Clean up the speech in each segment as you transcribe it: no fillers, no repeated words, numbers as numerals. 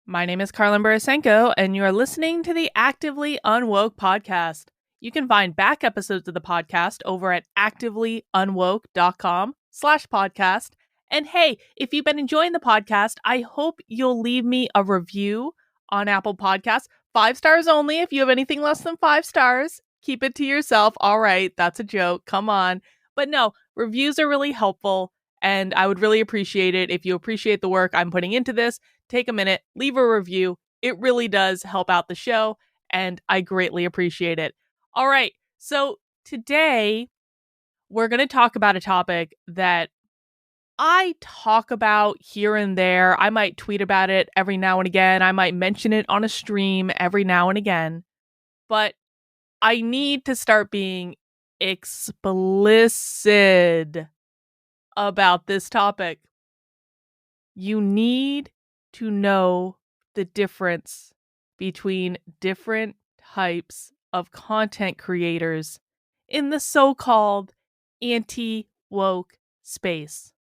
My name is Karlin Borisenko, and you are listening to the Actively Unwoke podcast. You can find back episodes of the podcast over at activelyunwoke.com/podcast. And hey, if you've been enjoying the podcast, I hope you'll leave me a review on Apple Podcasts. 5 stars only. If you have anything less than 5 stars, keep it to yourself. All right, that's a joke. Come on. But no, reviews are really helpful, and I would really appreciate it if you appreciate the work I'm putting into this. Take a minute, leave a review. It really does help out the show, and I greatly appreciate it. All right, so today we're going to talk about a topic that I talk about here and there. I might tweet about it every now and again. I might mention it on a stream every now and again. But I need to start being explicit about this topic. You need to know the difference between different types of content creators in the so-called anti-woke space.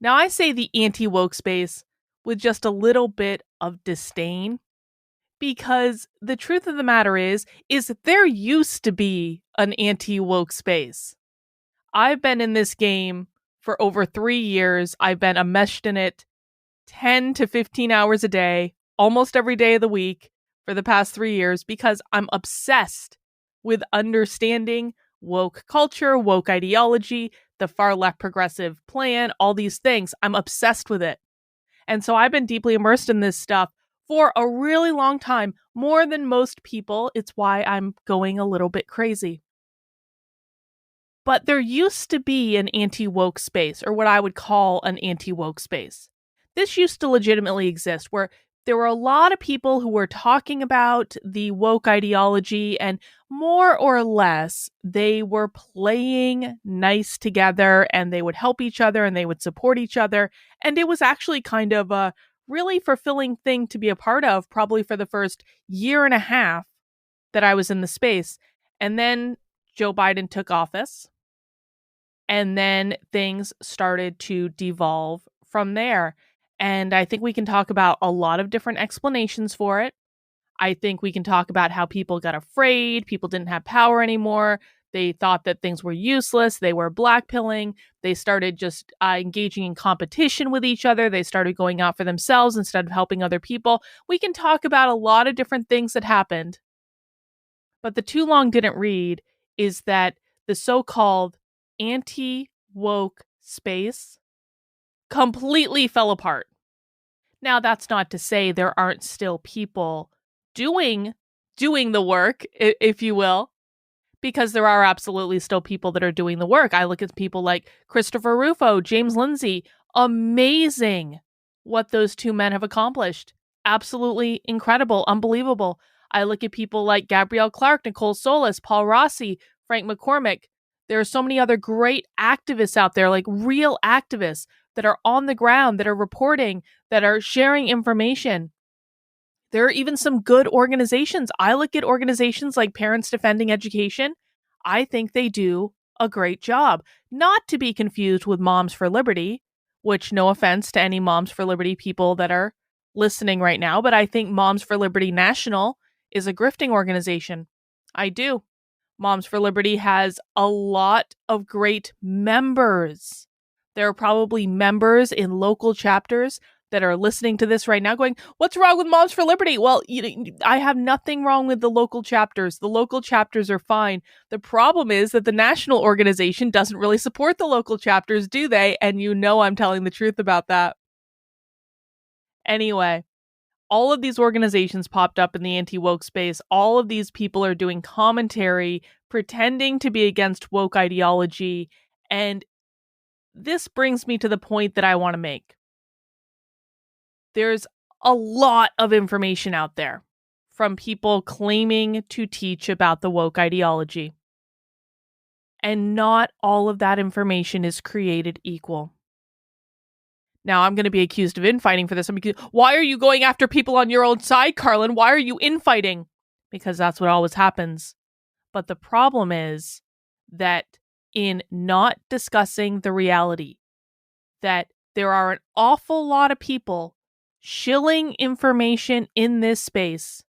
Now, I say the anti-woke space with just a little bit of disdain, because the truth of the matter is there used to be an anti-woke space. I've been in this game for over 3 years. I've been enmeshed in it 10 to 15 hours a day, almost every day of the week for the past 3 years, because I'm obsessed with understanding woke culture, woke ideology, the far left progressive plan, all these things. I'm obsessed with it. And so I've been deeply immersed in this stuff for a really long time, more than most people. It's why I'm going a little bit crazy. But there used to be an anti-woke space, or what I would call an anti-woke space. This used to legitimately exist, where there were a lot of people who were talking about the woke ideology, and more or less, they were playing nice together, and they would help each other, and they would support each other. And it was actually kind of a really fulfilling thing to be a part of, probably for the first year and a half that I was in the space. And then Joe Biden took office. And then things started to devolve from there. And I think we can talk about a lot of different explanations for it. I think we can talk about how people got afraid, people didn't have power anymore. They thought that things were useless. They were blackpilling. They started just engaging in competition with each other. They started going out for themselves instead of helping other people. We can talk about a lot of different things that happened. But the too long didn't read is that the so-called anti-woke space completely fell apart. Now, that's not to say there aren't still people doing the work, if you will, because there are absolutely still people that are doing the work. I look at people like Christopher Rufo, James Lindsay. Amazing what those two men have accomplished. Absolutely incredible, unbelievable. I look at people like Gabrielle Clark, Nicole Solis, Paul Rossi, Frank McCormick. There are so many other great activists out there, like real activists that are on the ground, that are reporting, that are sharing information. There are even some good organizations. I look at organizations like Parents Defending Education. I think they do a great job. Not to be confused with Moms for Liberty, which, no offense to any Moms for Liberty people that are listening right now, but I think Moms for Liberty National is a grifting organization. I do. Moms for Liberty has a lot of great members. There are probably members in local chapters that are listening to this right now going, what's wrong with Moms for Liberty? Well, I have nothing wrong with the local chapters. The local chapters are fine. The problem is that the national organization doesn't really support the local chapters, do they? And I'm telling the truth about that. Anyway, all of these organizations popped up in the anti-woke space. All of these people are doing commentary, pretending to be against woke ideology. And this brings me to the point that I want to make. There's a lot of information out there from people claiming to teach about the woke ideology. And not all of that information is created equal. Now, I'm going to be accused of infighting for this. Why are you going after people on your own side, Karlin? Why are you infighting? Because that's what always happens. But the problem is that in not discussing the reality that there are an awful lot of people shilling information in this space,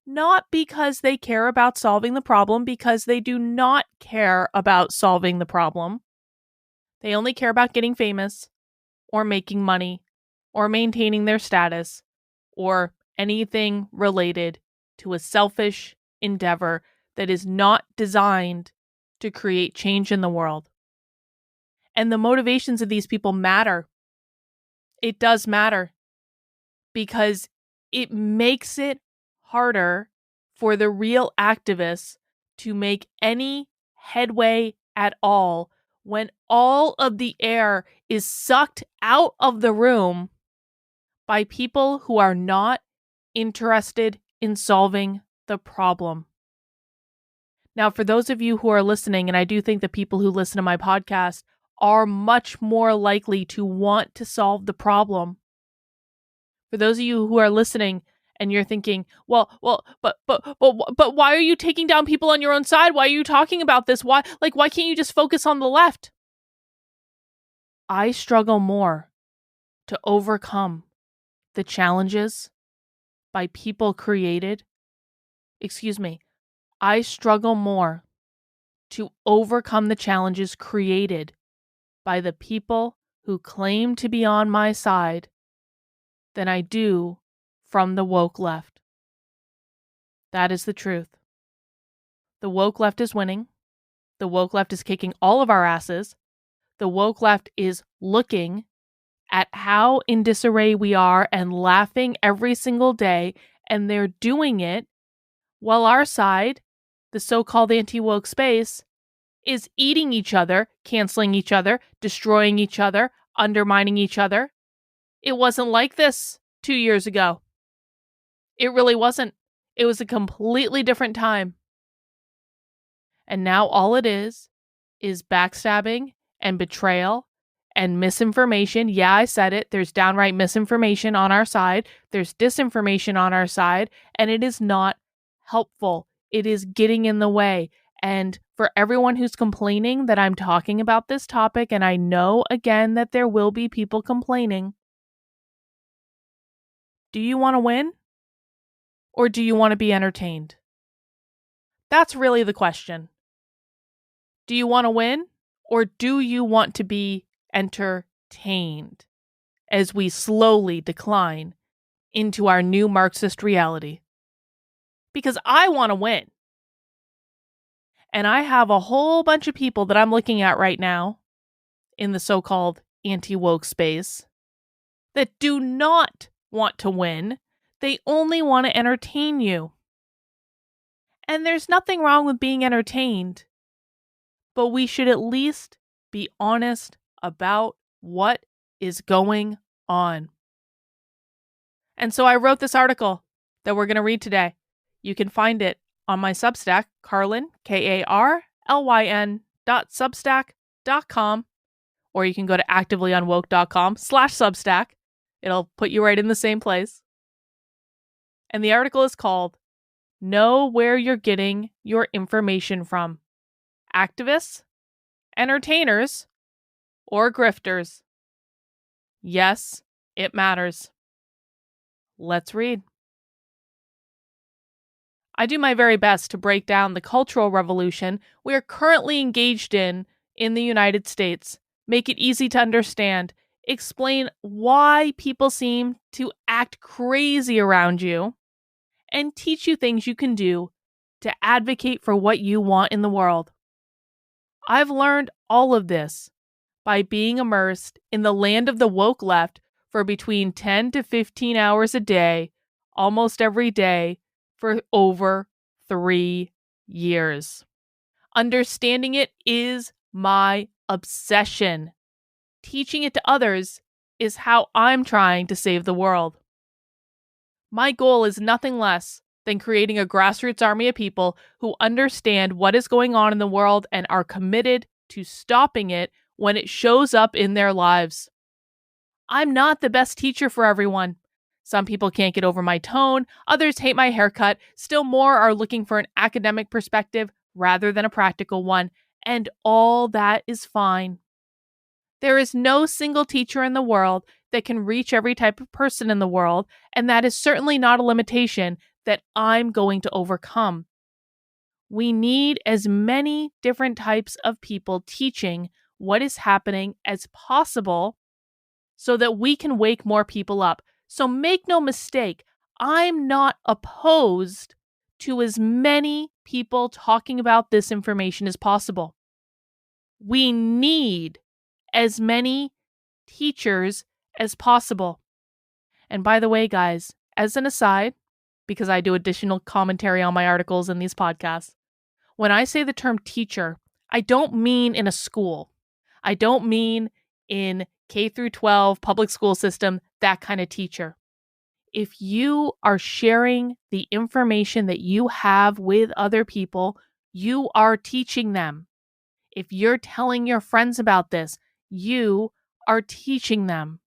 not because they care about solving the problem, because they do not care about solving the problem. They only care about getting famous or making money or maintaining their status or anything related to a selfish endeavor that is not designed to create change in the world. And the motivations of these people matter. It does matter because it makes it harder for the real activists to make any headway at all when all of the air is sucked out of the room by people who are not interested in solving the problem. Now, for those of you who are listening, and I do think the people who listen to my podcast are much more likely to want to solve the problem. For those of you who are listening and you're thinking, but why are you taking down people on your own side? Why are you talking about this? Why can't you just focus on the left? I struggle more to overcome the challenges by people created. I struggle more to overcome the challenges created by the people who claim to be on my side than I do from the woke left. That is the truth. The woke left is winning. The woke left is kicking all of our asses. The woke left is looking at how in disarray we are and laughing every single day, and they're doing it while our side, the so-called anti-woke space, is eating each other, canceling each other, destroying each other, undermining each other. It wasn't like this 2 years ago. It really wasn't. It was a completely different time. And now all it is backstabbing and betrayal and misinformation. Yeah, I said it. There's downright misinformation on our side. There's disinformation on our side. And it is not helpful. It is getting in the way. And for everyone who's complaining that I'm talking about this topic, and I know again that there will be people complaining, do you want to win? Or do you want to be entertained? That's really the question. Do you want to win? Or do you want to be entertained as we slowly decline into our new Marxist reality? Because I want to win. And I have a whole bunch of people that I'm looking at right now in the so-called anti-woke space that do not want to win. They only want to entertain you. And there's nothing wrong with being entertained, but we should at least be honest about what is going on. And so I wrote this article that we're going to read today. You can find it on my Substack, Carlyn, KARLYN.substack.com, or you can go to activelyunwoke.com/Substack. It'll put you right in the same place. And the article is called Know Where You're Getting Your Information From. Activists, entertainers, or grifters. Yes, it matters. Let's read. I do my very best to break down the cultural revolution we are currently engaged in the United States, make it easy to understand, explain why people seem to act crazy around you, and teach you things you can do to advocate for what you want in the world. I've learned all of this by being immersed in the land of the woke left for between 10 to 15 hours a day, almost every day, for over 3 years. Understanding it is my obsession. Teaching it to others is how I'm trying to save the world. My goal is nothing less than creating a grassroots army of people who understand what is going on in the world and are committed to stopping it when it shows up in their lives. I'm not the best teacher for everyone. Some people can't get over my tone, others hate my haircut, still more are looking for an academic perspective rather than a practical one, and all that is fine. There is no single teacher in the world that can reach every type of person in the world, and that is certainly not a limitation that I'm going to overcome. We need as many different types of people teaching what is happening as possible so that we can wake more people up. So make no mistake, I'm not opposed to as many people talking about this information as possible. We need as many teachers as possible. And by the way, guys, as an aside, because I do additional commentary on my articles in these podcasts, when I say the term teacher, I don't mean in a school. I don't mean in K through 12 public school system, that kind of teacher. If you are sharing the information that you have with other people, you are teaching them. If you're telling your friends about this, you are teaching them.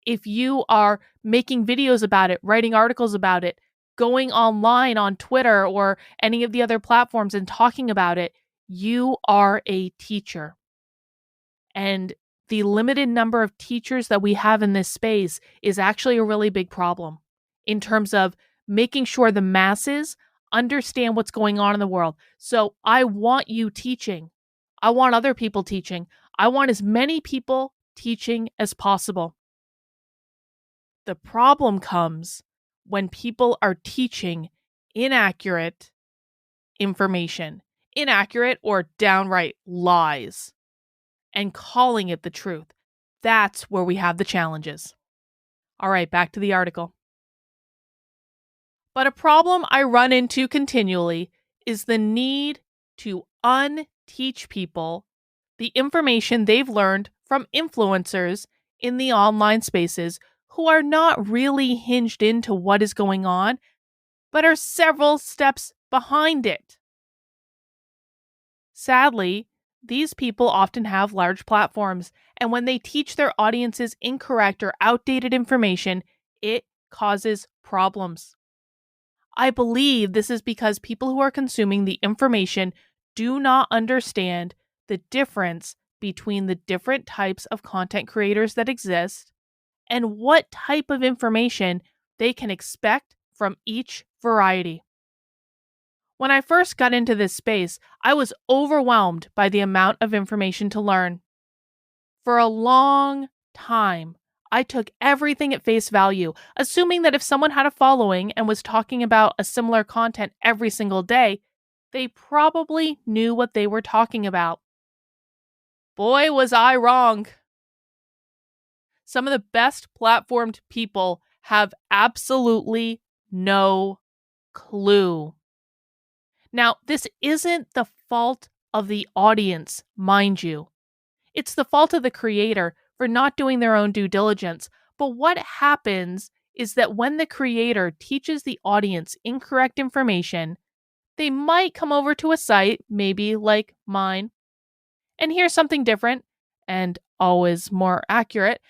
If you are making videos about it, writing articles about it, going online on Twitter or any of the other platforms and talking about it, you are a teacher. And the limited number of teachers that we have in this space is actually a really big problem in terms of making sure the masses understand what's going on in the world. So I want you teaching. I want other people teaching. I want as many people teaching as possible. The problem comes when people are teaching inaccurate information, inaccurate or downright lies, and calling it the truth. That's where we have the challenges. All right, back to the article. But a problem I run into continually is the need to unteach people the information they've learned from influencers in the online spaces who are not really hinged into what is going on, but are several steps behind it. Sadly, these people often have large platforms, and when they teach their audiences incorrect or outdated information, it causes problems. I believe this is because people who are consuming the information do not understand the difference between the different types of content creators that exist and what type of information they can expect from each variety. When I first got into this space, I was overwhelmed by the amount of information to learn. For a long time, I took everything at face value, assuming that if someone had a following and was talking about a similar content every single day, they probably knew what they were talking about. Boy, was I wrong. Some of the best platformed people have absolutely no clue. Now, this isn't the fault of the audience, mind you. It's the fault of the creator for not doing their own due diligence. But what happens is that when the creator teaches the audience incorrect information, they might come over to a site, maybe like mine, and hear something different and always more accurate,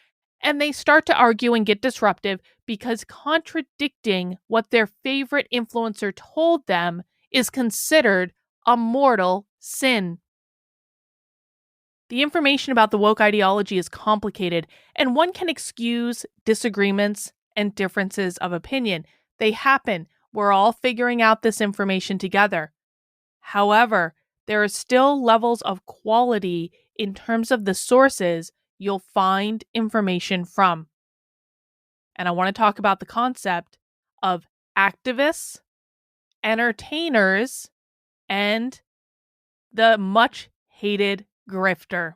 and they start to argue and get disruptive because contradicting what their favorite influencer told them is considered a mortal sin. The information about the woke ideology is complicated, and one can excuse disagreements and differences of opinion. They happen. We're all figuring out this information together. However, there are still levels of quality in terms of the sources you'll find information from. And I want to talk about the concept of activists, entertainers, and the much hated grifter,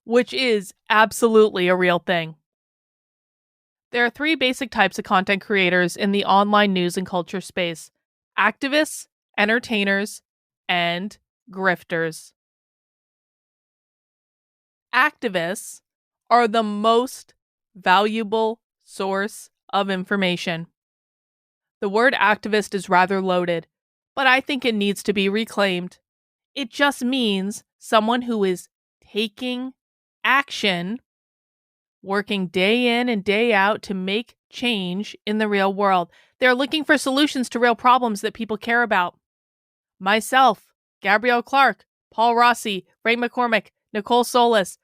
which is absolutely a real thing. There are three basic types of content creators in the online news and culture space: activists, entertainers, and grifters. Activists are the most valuable source of information. The word activist is rather loaded, but I think it needs to be reclaimed. It just means someone who is taking action, working day in and day out to make change in the real world. They're looking for solutions to real problems that people care about. Myself, Gabrielle Clark, Paul Rossi, Ray McCormick, Nicole Solis,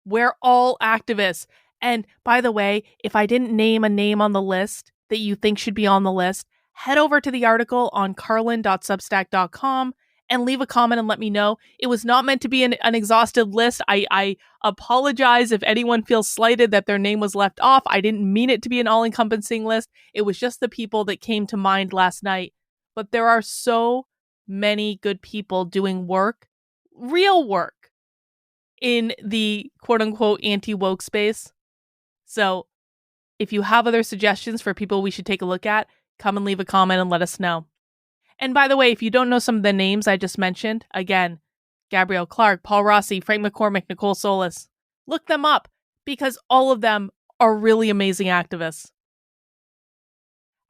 we're all activists, And by the way, if I didn't name a name on the list that you think should be on the list, head over to the article on carlin.substack.com and leave a comment and let me know. It was not meant to be an exhaustive list. I apologize if anyone feels slighted that their name was left off. I didn't mean it to be an all-encompassing list. It was just the people that came to mind last night. But there are so many good people doing work, real work, in the quote-unquote anti-woke space. So if you have other suggestions for people we should take a look at, come and leave a comment and let us know. And by the way, if you don't know some of the names I just mentioned, again, Gabrielle Clark, Paul Rossi, Frank McCormick, Nicole Solis, look them up because all of them are really amazing activists.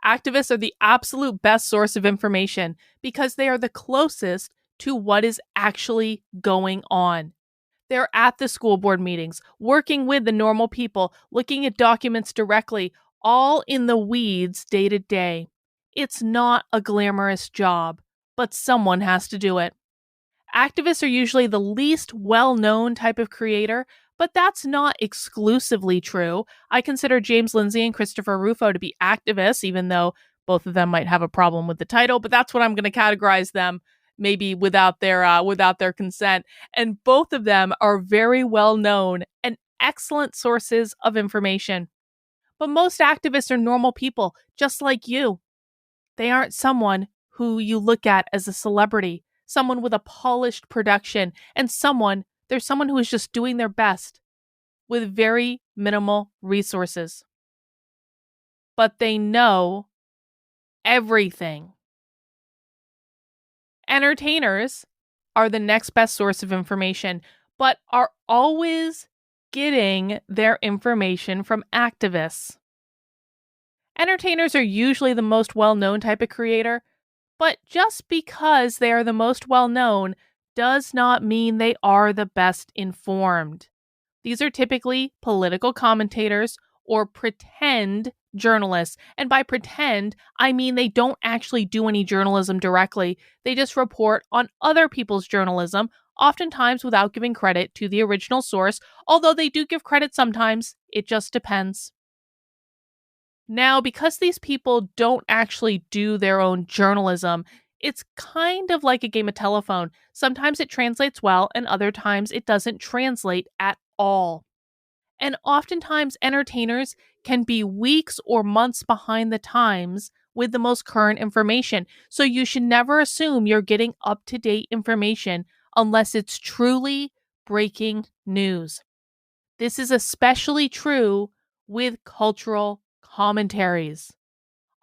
Activists are the absolute best source of information because they are the closest to what is actually going on. They're at the school board meetings, working with the normal people, looking at documents directly, all in the weeds day to day. It's not a glamorous job, but someone has to do it. Activists are usually the least well-known type of creator, but that's not exclusively true. I consider James Lindsay and Christopher Rufo to be activists, even though both of them might have a problem with the title, but that's what I'm going to categorize them, maybe without their consent. And both of them are very well known and excellent sources of information. But most activists are normal people, just like you. They aren't someone who you look at as a celebrity, someone with a polished production, and there's someone who is just doing their best with very minimal resources. But they know everything. Entertainers are the next best source of information, but are always getting their information from activists. Entertainers are usually the most well-known type of creator, but just because they are the most well-known does not mean they are the best informed. These are typically political commentators or pretend journalists. And by pretend, I mean they don't actually do any journalism directly. They just report on other people's journalism, oftentimes without giving credit to the original source, although they do give credit sometimes. It just depends. Now, because these people don't actually do their own journalism, it's kind of like a game of telephone. Sometimes it translates well, and other times it doesn't translate at all. And oftentimes, entertainers can be weeks or months behind the times with the most current information. So you should never assume you're getting up-to-date information unless it's truly breaking news. This is especially true with cultural commentaries.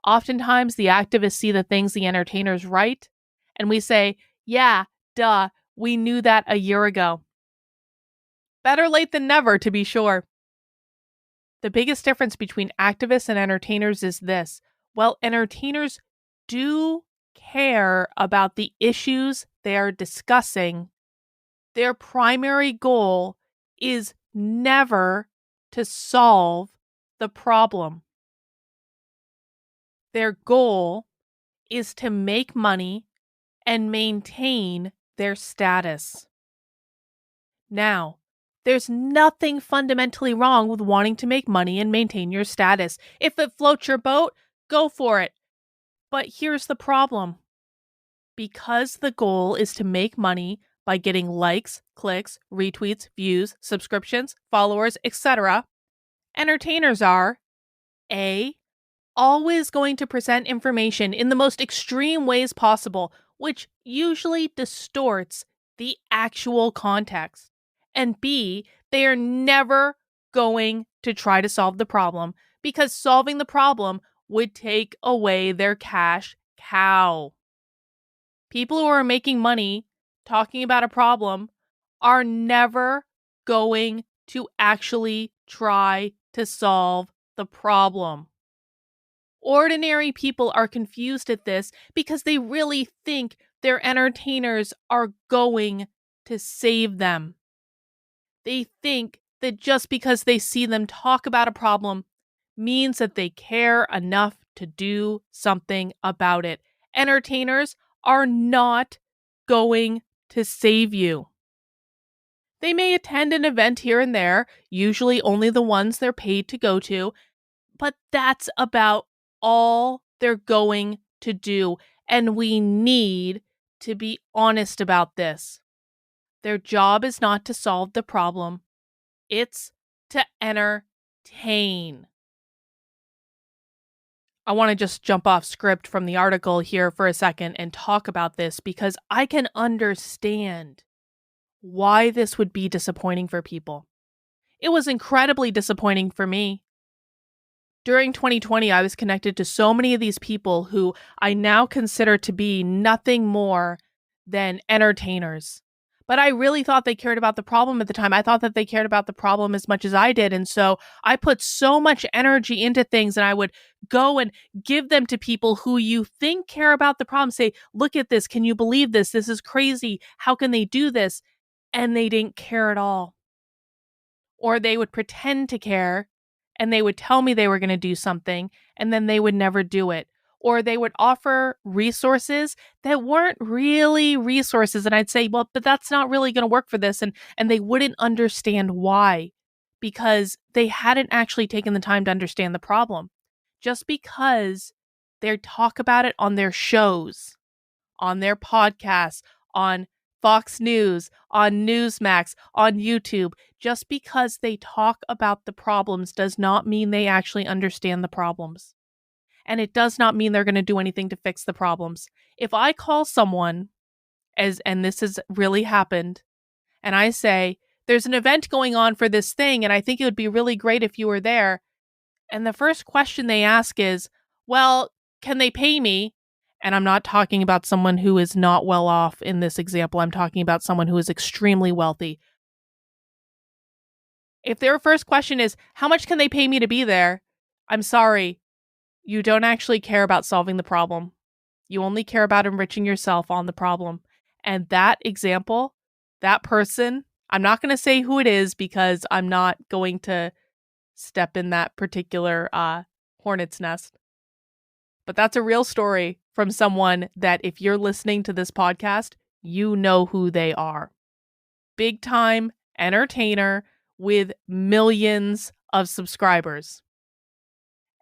Oftentimes, the activists see the things the entertainers write, and we say, yeah, duh, we knew that a year ago. Better late than never, to be sure. The biggest difference between activists and entertainers is this. While entertainers do care about the issues they are discussing, their primary goal is never to solve the problem. Their goal is to make money and maintain their status. Now, there's nothing fundamentally wrong with wanting to make money and maintain your status. If it floats your boat, go for it. But here's the problem. Because the goal is to make money by getting likes, clicks, retweets, views, subscriptions, followers, etc., entertainers are A, always going to present information in the most extreme ways possible, which usually distorts the actual context. And B, they are never going to try to solve the problem because solving the problem would take away their cash cow. People who are making money talking about a problem are never going to actually try to solve the problem. Ordinary people are confused at this because they really think their entertainers are going to save them. They think that just because they see them talk about a problem means that they care enough to do something about it. Entertainers are not going to save you. They may attend an event here and there, usually only the ones they're paid to go to, but that's about all they're going to do. And we need to be honest about this. Their job is not to solve the problem, it's to entertain. I want to just jump off script from the article here for a second and talk about this because I can understand why this would be disappointing for people. It was incredibly disappointing for me. During 2020, I was connected to so many of these people who I now consider to be nothing more than entertainers. But I really thought they cared about the problem at the time. I thought that they cared about the problem as much as I did. And so I put so much energy into things, and I would go and give them to people who you think care about the problem. Say, look at this. Can you believe this? This is crazy. How can they do this? And they didn't care at all. Or they would pretend to care and they would tell me they were going to do something and then they would never do it. Or they would offer resources that weren't really resources. And I'd say, well, but that's not really going to work for this. And they wouldn't understand why, because they hadn't actually taken the time to understand the problem. Just because they talk about it on their shows, on their podcasts, on Fox News, on Newsmax, on YouTube, just because they talk about the problems does not mean they actually understand the problems. And it does not mean they're going to do anything to fix the problems. If I call someone, and this has really happened, and I say, there's an event going on for this thing, and I think it would be really great if you were there. And the first question they ask is, well, can they pay me? And I'm not talking about someone who is not well off in this example. I'm talking about someone who is extremely wealthy. If their first question is, how much can they pay me to be there? I'm sorry. You don't actually care about solving the problem. You only care about enriching yourself on the problem. And that example, that person, I'm not going to say who it is because I'm not going to step in that particular hornet's nest. But that's a real story from someone that if you're listening to this podcast, you know who they are. Big time entertainer with millions of subscribers.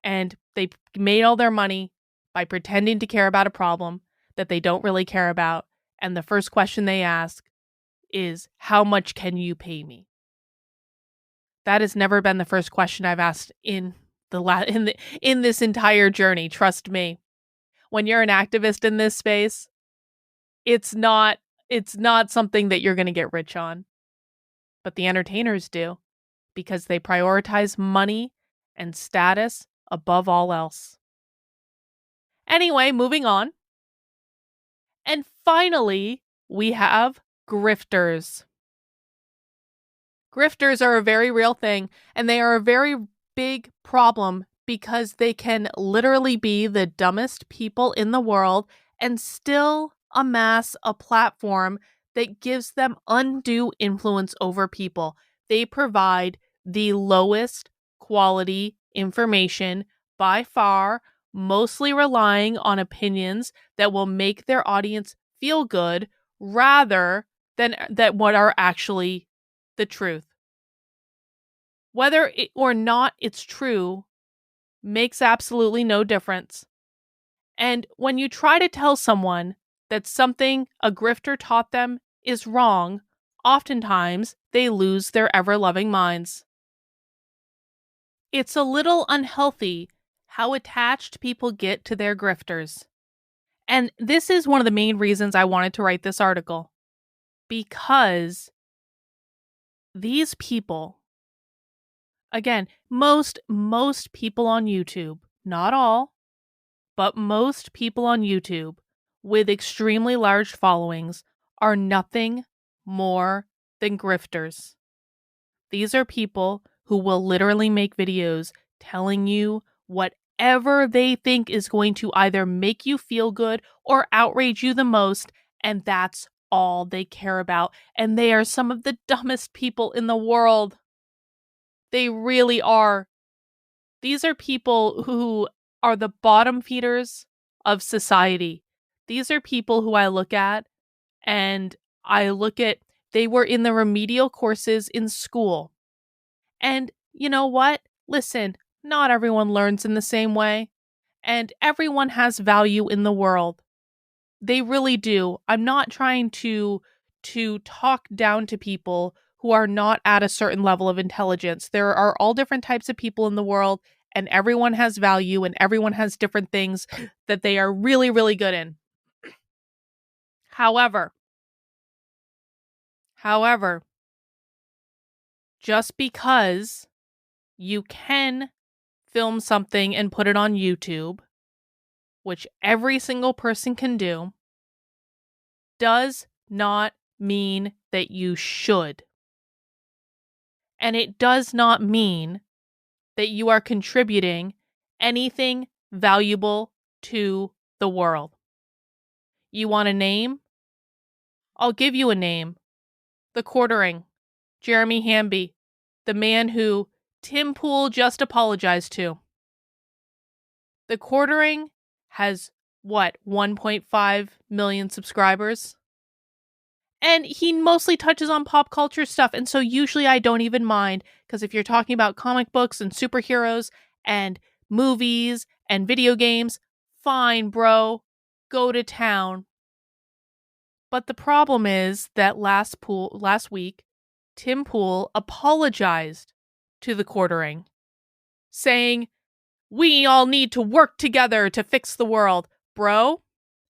And they made all their money by pretending to care about a problem that they don't really care about. And the first question they ask is, how much can you pay me? That has never been the first question I've asked in this entire journey. Trust me. When you're an activist in this space, it's not something that you're going to get rich on. But the entertainers do, because they prioritize money and status above all else. Anyway, moving on. And finally, we have grifters. Grifters are a very real thing, and they are a very big problem because they can literally be the dumbest people in the world and still amass a platform that gives them undue influence over people. They provide the lowest quality information by far, mostly relying on opinions that will make their audience feel good rather than that what are actually the truth. Whether or not it's true makes absolutely no difference. And when you try to tell someone that something a grifter taught them is wrong, oftentimes they lose their ever-loving minds. It's a little unhealthy how attached people get to their grifters. And this is one of the main reasons I wanted to write this article. Because these people, again, most people on YouTube, not all, but most people on YouTube with extremely large followings are nothing more than grifters. These are people who will literally make videos telling you whatever they think is going to either make you feel good or outrage you the most, and that's all they care about. And they are some of the dumbest people in the world. They really are. These are people who are the bottom feeders of society. These are people who I look at, and I look at They were in the remedial courses in school. And you know what? Listen, not everyone learns in the same way, and everyone has value in the world. They really do. I'm not trying to talk down to people who are not at a certain level of intelligence. There are all different types of people in the world, and everyone has value, and everyone has different things that they are really, really good in. However, just because you can film something and put it on YouTube, which every single person can do, does not mean that you should. And it does not mean that you are contributing anything valuable to the world. You want a name? I'll give you a name. The Quartering. Jeremy Hamby. The man who Tim Pool just apologized to. The Quartering has, 1.5 million subscribers? And he mostly touches on pop culture stuff. And so usually I don't even mind, because if you're talking about comic books and superheroes and movies and video games, fine, bro, go to town. But the problem is that last week, Tim Pool apologized to the Quartering, saying, "We all need to work together to fix the world." Bro,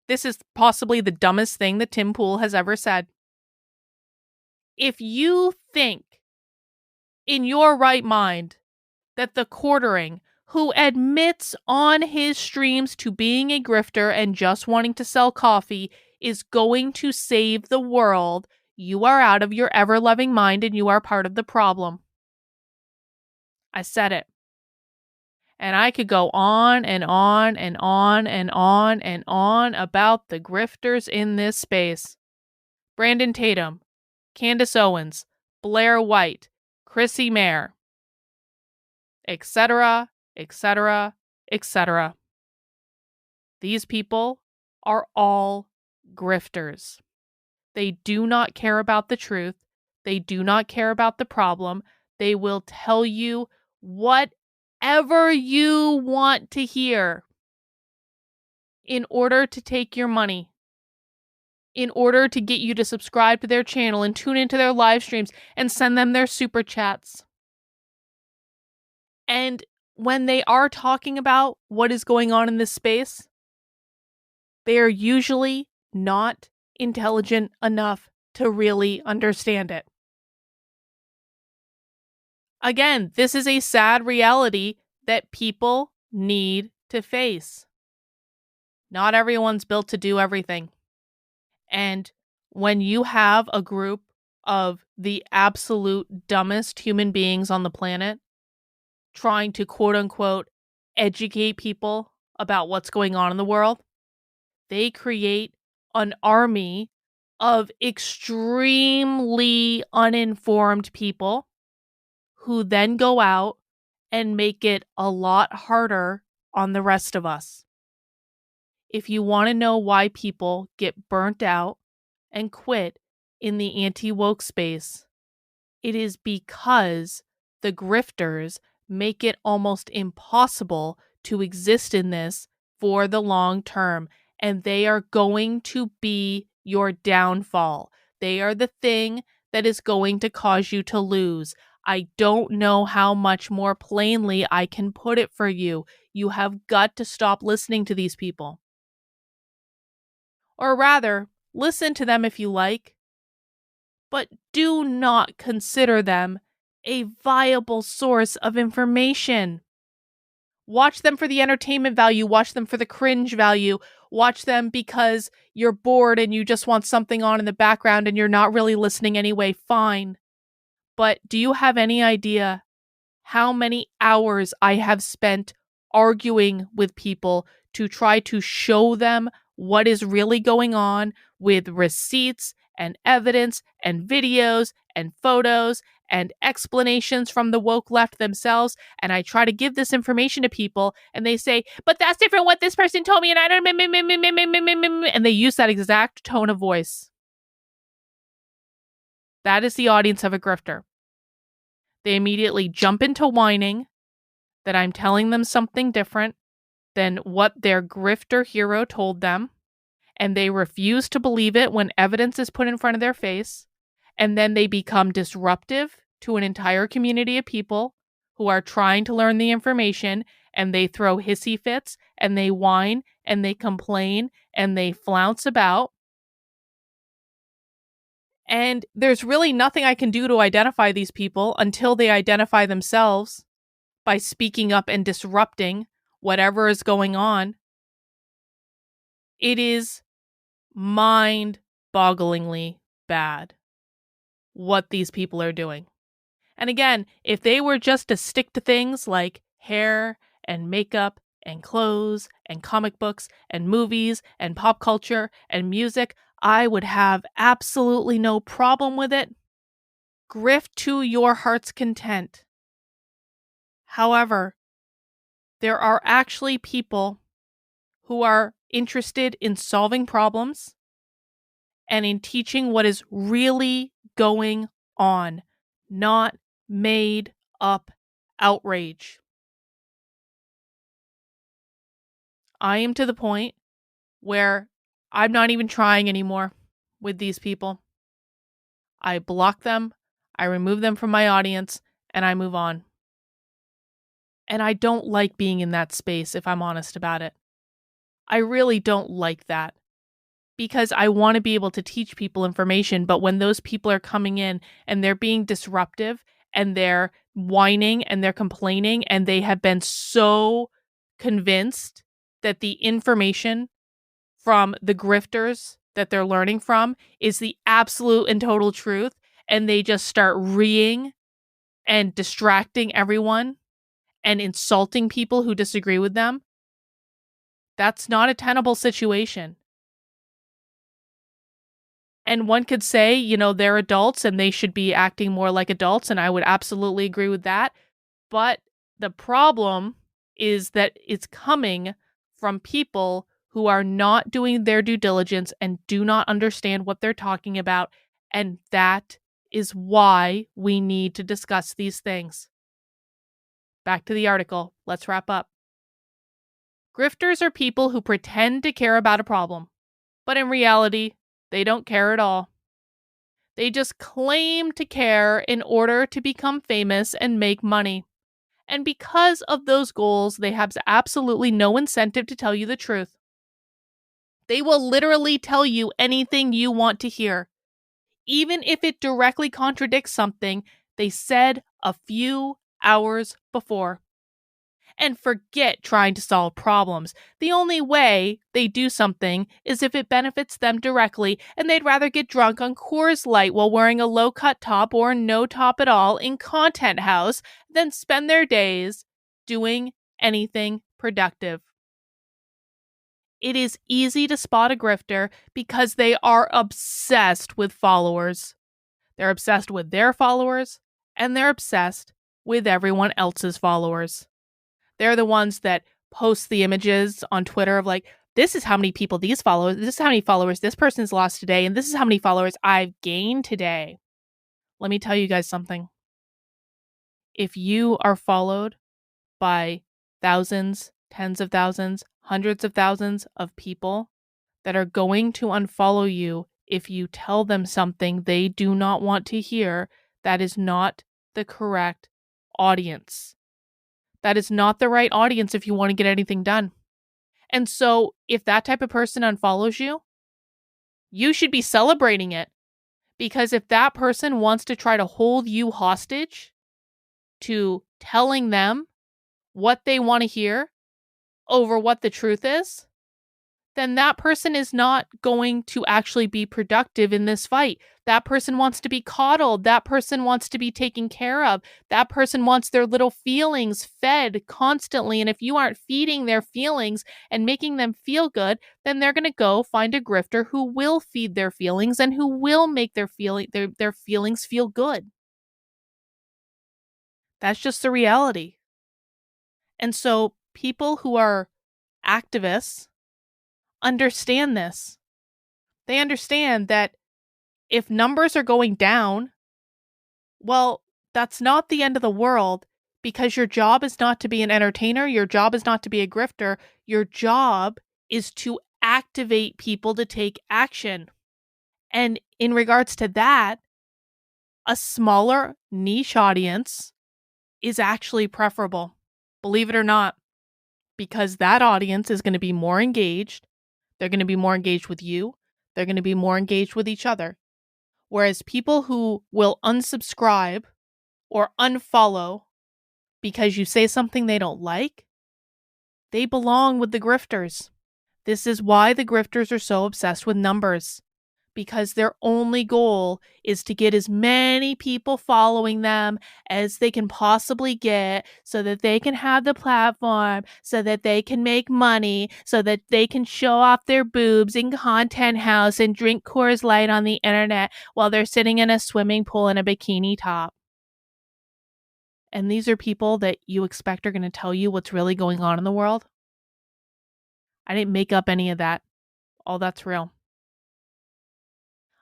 this is possibly the dumbest thing that Tim Pool has ever said. If you think in your right mind that the Quartering, who admits on his streams to being a grifter and just wanting to sell coffee, is going to save the world, you are out of your ever-loving mind and you are part of the problem. I said it. And I could go on and on and on and on and on about the grifters in this space. Brandon Tatum, Candace Owens, Blair White, Chrissy Mayer, etc., etc., etc. These people are all grifters. They do not care about the truth. They do not care about the problem. They will tell you whatever you want to hear in order to take your money, in order to get you to subscribe to their channel and tune into their live streams and send them their super chats. And when they are talking about what is going on in this space, they are usually not intelligent enough to really understand it. Again, this is a sad reality that people need to face. Not everyone's built to do everything. And when you have a group of the absolute dumbest human beings on the planet trying to quote unquote educate people about what's going on in the world, they create an army of extremely uninformed people who then go out and make it a lot harder on the rest of us. If you want to know why people get burnt out and quit in the anti-woke space, it is because the grifters make it almost impossible to exist in this for the long term, and they are going to be your downfall. They are the thing that is going to cause you to lose. I don't know how much more plainly I can put it for you. You have got to stop listening to these people. Or rather, listen to them if you like, but do not consider them a viable source of information. Watch them for the entertainment value. Watch them for the cringe value. Watch them because you're bored and you just want something on in the background and you're not really listening anyway. Fine. But do you have any idea how many hours I have spent arguing with people to try to show them what is really going on with receipts and evidence and videos and photos and explanations from the woke left themselves? And I try to give this information to people and they say, but that's different what this person told me and I don't, and they use that exact tone of voice. That is the audience of a grifter. They immediately jump into whining that I'm telling them something different than what their grifter hero told them, and they refuse to believe it when evidence is put in front of their face, and then they become disruptive to an entire community of people who are trying to learn the information, and they throw hissy fits, and they whine, and they complain, and they flounce about. And there's really nothing I can do to identify these people until they identify themselves by speaking up and disrupting whatever is going on. It is mind-bogglingly bad what these people are doing. And again, if they were just to stick to things like hair and makeup and clothes and comic books and movies and pop culture and music, I would have absolutely no problem with it. Grift to your heart's content. However, there are actually people who are interested in solving problems and in teaching what is really going on, not made up outrage. I am to the point where I'm not even trying anymore with these people. I block them, I remove them from my audience, and I move on. And I don't like being in that space, if I'm honest about it. I really don't like that. Because I want to be able to teach people information, but when those people are coming in and they're being disruptive and they're whining and they're complaining and they have been so convinced that the information from the grifters that they're learning from is the absolute and total truth, and they just start reeing and distracting everyone and insulting people who disagree with them, that's not a tenable situation. And one could say, they're adults and they should be acting more like adults, and I would absolutely agree with that. But the problem is that it's coming from people who are not doing their due diligence and do not understand what they're talking about, and that is why we need to discuss these things. Back to the article. Let's wrap up. Grifters are people who pretend to care about a problem, but in reality, they don't care at all. They just claim to care in order to become famous and make money. And because of those goals, they have absolutely no incentive to tell you the truth. They will literally tell you anything you want to hear, even if it directly contradicts something they said a few hours before. And forget trying to solve problems. The only way they do something is if it benefits them directly, and they'd rather get drunk on Coors Light while wearing a low-cut top or no top at all in Content House than spend their days doing anything productive. It is easy to spot a grifter because they are obsessed with followers. They're obsessed with their followers, and they're obsessed with everyone else's followers. They're the ones that post the images on Twitter of like, this is how many people these follow, this is how many followers this person's lost today, and this is how many followers I've gained today. Let me tell you guys something. If you are followed by thousands, tens of thousands, hundreds of thousands of people that are going to unfollow you if you tell them something they do not want to hear, that is not the correct audience. That is not the right audience if you want to get anything done. And so if that type of person unfollows you, you should be celebrating it. Because if that person wants to try to hold you hostage to telling them what they want to hear over what the truth is, then that person is not going to actually be productive in this fight. That person wants to be coddled. That person wants to be taken care of. That person wants their little feelings fed constantly. And if you aren't feeding their feelings and making them feel good, then they're going to go find a grifter who will feed their feelings and who will make their feelings feel good. That's just the reality. And so people who are activists understand this. They understand that if numbers are going down Well, that's not the end of the world, because your job is not to be an entertainer. Your job is not to be a grifter. Your job is to activate people to take action. And in regards to that, a smaller niche audience is actually preferable, believe it or not, because that audience is going to be more engaged. They're going to be more engaged with you. They're going to be more engaged with each other. Whereas people who will unsubscribe or unfollow because you say something they don't like, they belong with the grifters. This is why the grifters are so obsessed with numbers, because their only goal is to get as many people following them as they can possibly get so that they can have the platform, so that they can make money, so that they can show off their boobs in Content House and drink Coors Light on the internet while they're sitting in a swimming pool in a bikini top. And these are people that you expect are going to tell you what's really going on in the world. I didn't make up any of that. All that's real.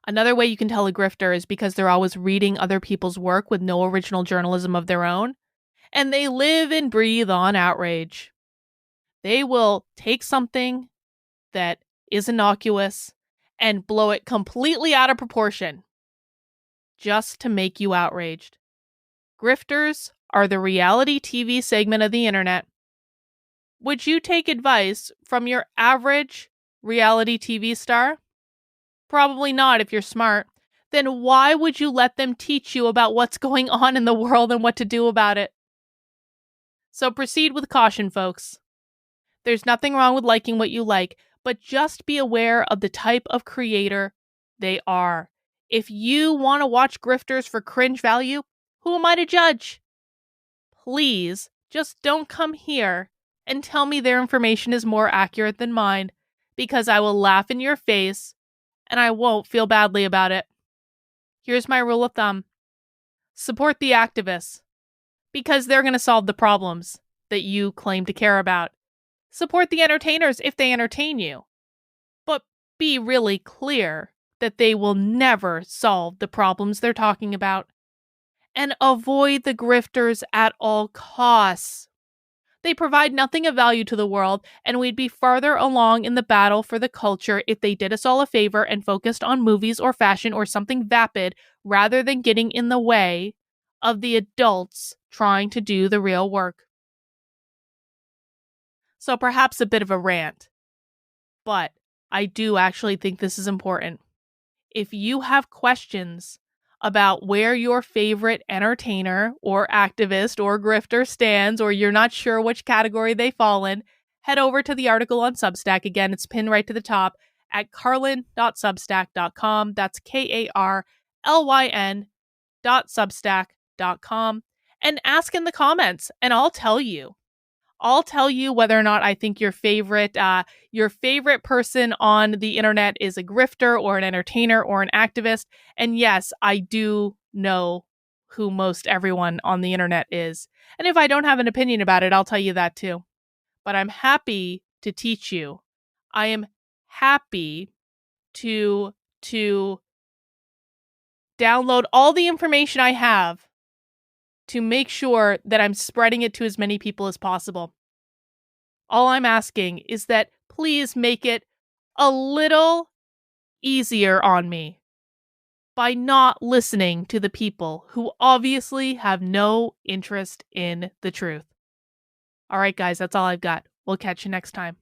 Another way you can tell a grifter is because they're always reading other people's work with no original journalism of their own, and they live and breathe on outrage. They will take something that is innocuous and blow it completely out of proportion just to make you outraged. Grifters are the reality TV segment of the internet. Would you take advice from your average reality TV star? Probably not if you're smart. Then why would you let them teach you about what's going on in the world and what to do about it? So proceed with caution, folks. There's nothing wrong with liking what you like, but just be aware of the type of creator they are. If you want to watch grifters for cringe value, who am I to judge? Please, just don't come here and tell me their information is more accurate than mine, because I will laugh in your face and I won't feel badly about it. Here's my rule of thumb. Support the activists, because they're going to solve the problems that you claim to care about. Support the entertainers if they entertain you. But be really clear that they will never solve the problems they're talking about. And avoid the grifters at all costs. They provide nothing of value to the world, and we'd be farther along in the battle for the culture if they did us all a favor and focused on movies or fashion or something vapid rather than getting in the way of the adults trying to do the real work. So perhaps a bit of a rant, but I do actually think this is important. If you have questions about where your favorite entertainer or activist or grifter stands, or you're not sure which category they fall in, head over to the article on Substack. Again, it's pinned right to the top at carlyn.substack.com. That's KARLYN.substack.com. And ask in the comments, and I'll tell you. I'll tell you whether or not I think your favorite person on the internet is a grifter or an entertainer or an activist. And yes, I do know who most everyone on the internet is. And if I don't have an opinion about it, I'll tell you that too. But I'm happy to teach you. I am happy to download all the information I have to make sure that I'm spreading it to as many people as possible. All I'm asking is that please make it a little easier on me by not listening to the people who obviously have no interest in the truth. All right, guys, that's all I've got. We'll catch you next time.